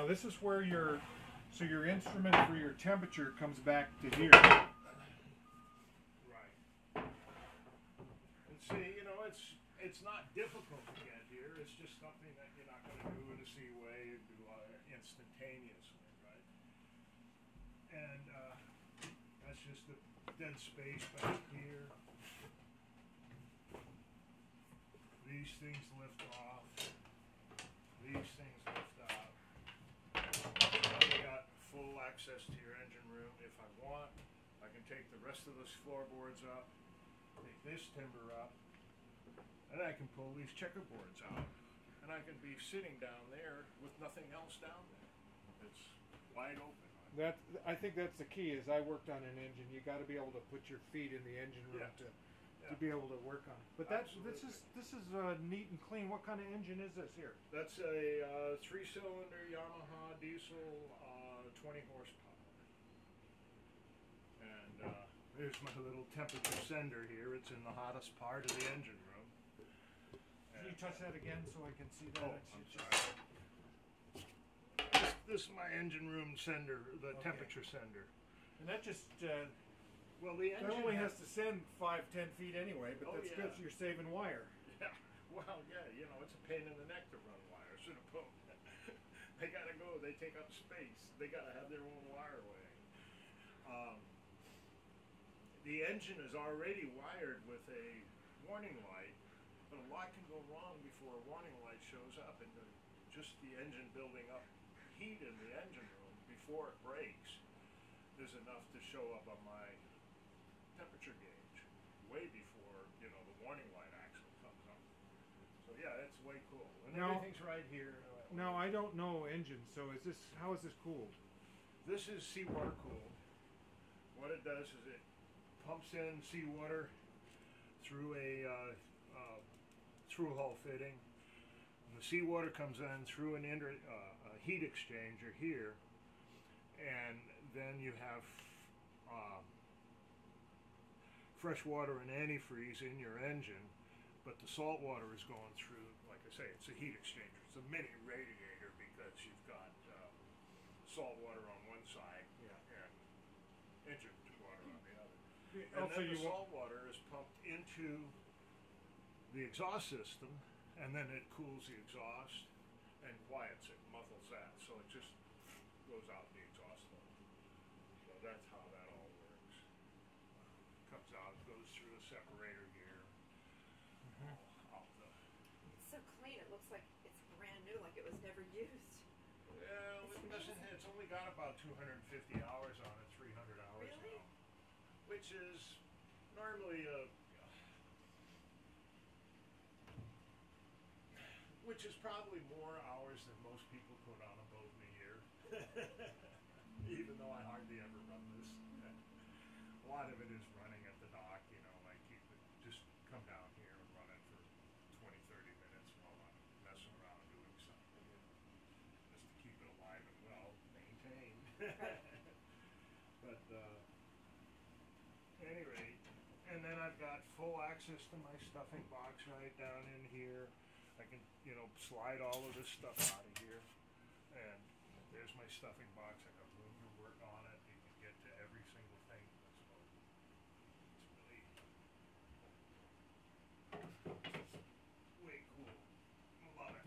Now this is where your instrument for your temperature comes back to here. Right. And see, you know, it's not difficult to get here. It's just something that you're not going to do in a C-way and do instantaneously, right? And that's just the dead space back here. These things lift off. These things lift out. Now you got full access to your engine room. If I want, I can take the rest of those floorboards up, take this timber up, and I can pull these checkerboards out. And I can be sitting down there with nothing else down there. It's wide open. I think that's the key. Is I worked on an engine. You got to be able to put your feet in the engine room to be able to work on. But this is neat and clean. What kind of engine is this here? That's a 3-cylinder Yamaha diesel, 20 horsepower. And there's my little temperature sender here. It's in the hottest part of the engine room. Can you touch that again so I can see that? Oh, I'm sorry. This is my engine room sender, the temperature sender. And that just well, the engine only has to send 5-10 feet anyway, but that's good. So you're saving wire. Yeah. Well, yeah. You know, it's a pain in the neck to run wires in a boat. They gotta go. They take up space. They gotta have their own wire way. The engine is already wired with a warning light, but a lot can go wrong before a warning light shows up, and just the engine building up heat in the engine room before it breaks is enough to show up on my temperature gauge way before, you know, the warning light actually comes on. So yeah, it's way cool. And everything's right here. Now I don't know engines, so how is this cooled? This is seawater cooled. What it does is it pumps in seawater through a through hull fitting. And the seawater comes in through a heat exchanger here, and then you have fresh water and antifreeze in your engine, but the salt water is going through, like I say, it's a heat exchanger. It's a mini radiator because you've got salt water on one side and engine water on the other. And then the salt water is pumped into the exhaust system, and then it cools the exhaust and quiets it, muffles that, so it just goes out the exhaust hole. So that's how that all works. Comes out, goes through a separator gear. It's so clean, it looks like it's brand new, like it was never used. Well, it's only got about 250 hours on it, 300 hours really? now. Which is normally which is probably more hours than most people put on a boat in a year. Even though I hardly ever run this. A lot of it is running at the dock, you know, like you could just come down here and run it for 20, 30 minutes while I'm messing around doing something. Just to keep it alive and well maintained. But at any rate, and then I've got full access to my stuffing box right down in here. I can, you know, slide all of this stuff out of here, and there's my stuffing box. I got room to work on it. You can get to every single thing. It's really way cool. Love it.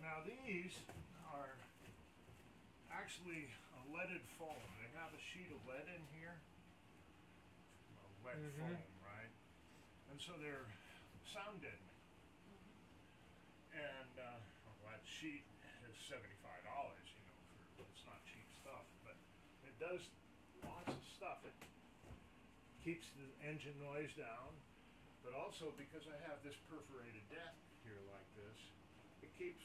Now these are actually a leaded foam. They have a sheet of lead in here, lead foam, right? And so they're sound deadening. And that sheet is $75. You know, it's not cheap stuff, but it does lots of stuff. It keeps the engine noise down, but also because I have this perforated deck here like this, it keeps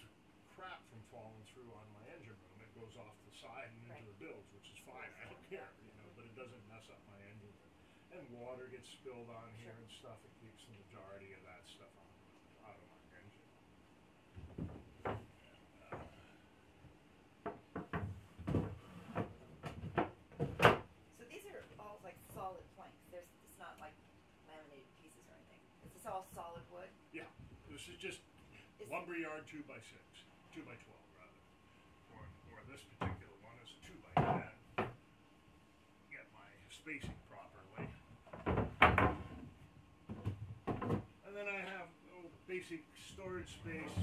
crap from falling through on my engine room. It goes off the side and into the bilge, which is fine. I don't care, you know, but it doesn't mess up my engine room. And water gets spilled on here and stuff. It keeps the majority of that stuff out of my engine. all solid wood. Yeah, this is just Is lumberyard 2x6, 2x12 rather. Or this particular one is a 2x10. Get my spacing properly. And then I have basic storage space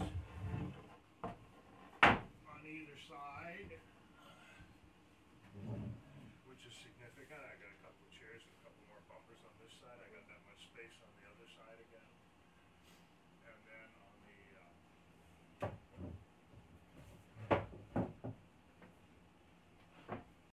on either side, which is significant. I got a couple of chairs and a couple more bumpers on this side. I got that much space on the